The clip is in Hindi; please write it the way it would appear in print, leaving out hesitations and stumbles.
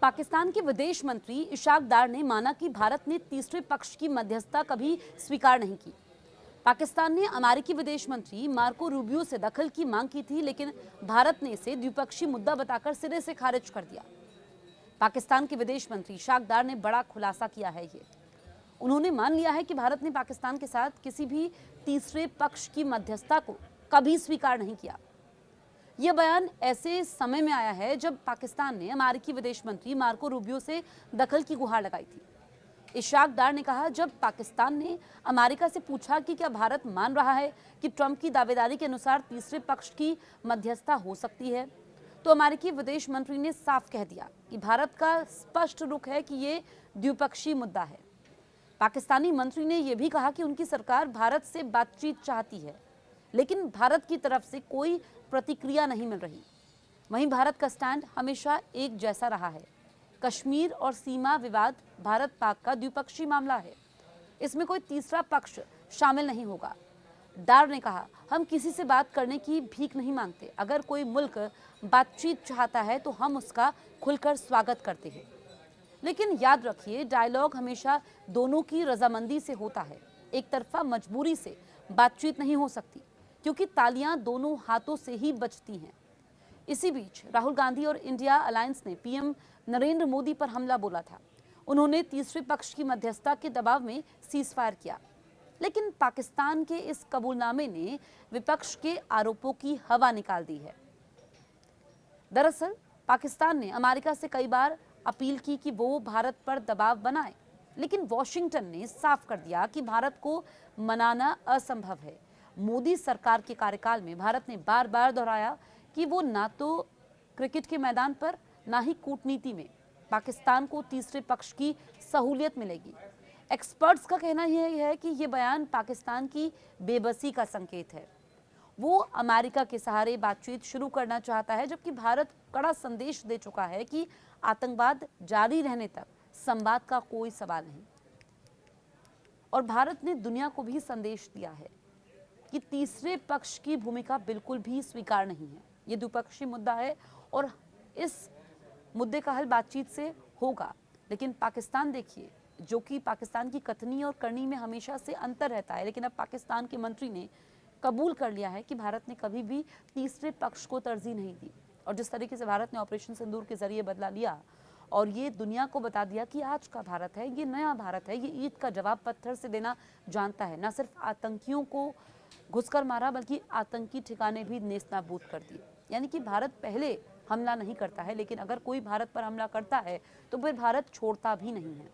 पाकिस्तान के विदेश मंत्री इशाक डार ने माना कि भारत ने तीसरे पक्ष की मध्यस्थता कभी स्वीकार नहीं की। पाकिस्तान ने अमेरिकी विदेश मंत्री मार्को रूबियो से दखल की मांग की थी, लेकिन भारत ने इसे द्विपक्षीय मुद्दा बताकर सिरे से खारिज कर दिया। पाकिस्तान के विदेश मंत्री इशाक डार ने बड़ा खुलासा किया है। उन्होंने मान लिया है कि भारत ने पाकिस्तान के साथ किसी भी तीसरे पक्ष की मध्यस्थता को कभी स्वीकार नहीं किया। यह बयान ऐसे समय में आया है जब पाकिस्तान ने अमेरिकी विदेश मंत्री मार्को रूबियो से दखल की गुहार लगाई थी। इशाक डार ने कहा, जब पाकिस्तान ने अमेरिका से पूछा कि क्या भारत मान रहा है कि ट्रंप की दावेदारी के अनुसार तीसरे पक्ष की मध्यस्थता हो सकती है, तो अमेरिकी विदेश मंत्री ने साफ कह दिया कि भारत का स्पष्ट रुख है कि ये द्विपक्षीय मुद्दा है। पाकिस्तानी मंत्री ने यह भी कहा कि उनकी सरकार भारत से बातचीत चाहती है, लेकिन भारत की तरफ से कोई प्रतिक्रिया नहीं मिल रही। वहीं भारत का स्टैंड हमेशा एक जैसा रहा है। कश्मीर और सीमा विवाद भारत पाक का द्विपक्षीय मामला है, इसमें कोई तीसरा पक्ष शामिल नहीं होगा। डार ने कहा, हम किसी से बात करने की भीख नहीं मांगते। अगर कोई मुल्क बातचीत चाहता है तो हम उसका खुलकर स्वागत करते हैं, लेकिन याद रखिए, डायलॉग हमेशा दोनों की रजामंदी से होता है। एक तरफा मजबूरी से बातचीत नहीं हो सकती, क्योंकि तालियां दोनों हाथों से ही बजती हैं। इसी बीच राहुल गांधी और इंडिया अलायंस ने पीएम नरेंद्र मोदी पर हमला बोला था। उन्होंने तीसरे पक्ष की मध्यस्थता के दबाव में सीजफायर किया, लेकिन पाकिस्तान के इस कबूलनामे ने विपक्ष के आरोपों की हवा निकाल दी है। दरअसल पाकिस्तान ने अमेरिका से कई बार अपील की कि वो भारत पर दबाव बनाए, लेकिन वॉशिंगटन ने साफ कर दिया कि भारत को मनाना असंभव है। मोदी सरकार के कार्यकाल में भारत ने बार बार दोहराया कि वो ना तो क्रिकेट के मैदान पर, ना ही कूटनीति में पाकिस्तान को तीसरे पक्ष की सहूलियत मिलेगी। एक्सपर्ट्स का कहना यह है कि यह बयान पाकिस्तान की बेबसी का संकेत है। वो अमेरिका के सहारे बातचीत शुरू करना चाहता है, जबकि भारत कड़ा संदेश दे चुका है कि आतंकवाद जारी रहने तक संवाद का कोई सवाल नहीं। और भारत ने दुनिया को भी संदेश दिया है कि तीसरे पक्ष की भूमिका बिल्कुल भी स्वीकार नहीं है। ये द्विपक्षीय मुद्दा है और इस मुद्दे का हल बातचीत से होगा। लेकिन पाकिस्तान देखिए, जो कि पाकिस्तान की कथनी और करनी में हमेशा से अंतर रहता है, लेकिन अब पाकिस्तान के मंत्री ने कबूल कर लिया है कि भारत ने कभी भी तीसरे पक्ष को तरजीह नहीं दी। और जिस तरीके से भारत ने ऑपरेशन सिंदूर के जरिए बदला लिया और ये दुनिया को बता दिया कि आज का भारत है, ये नया भारत है, ये ईद का जवाब पत्थर से देना जानता है। न सिर्फ आतंकियों को घुसकर मारा, बल्कि आतंकी ठिकाने भी नेस्तनाबूद कर दिए। यानी कि भारत पहले हमला नहीं करता है, लेकिन अगर कोई भारत पर हमला करता है तो फिर भारत छोड़ता भी नहीं है।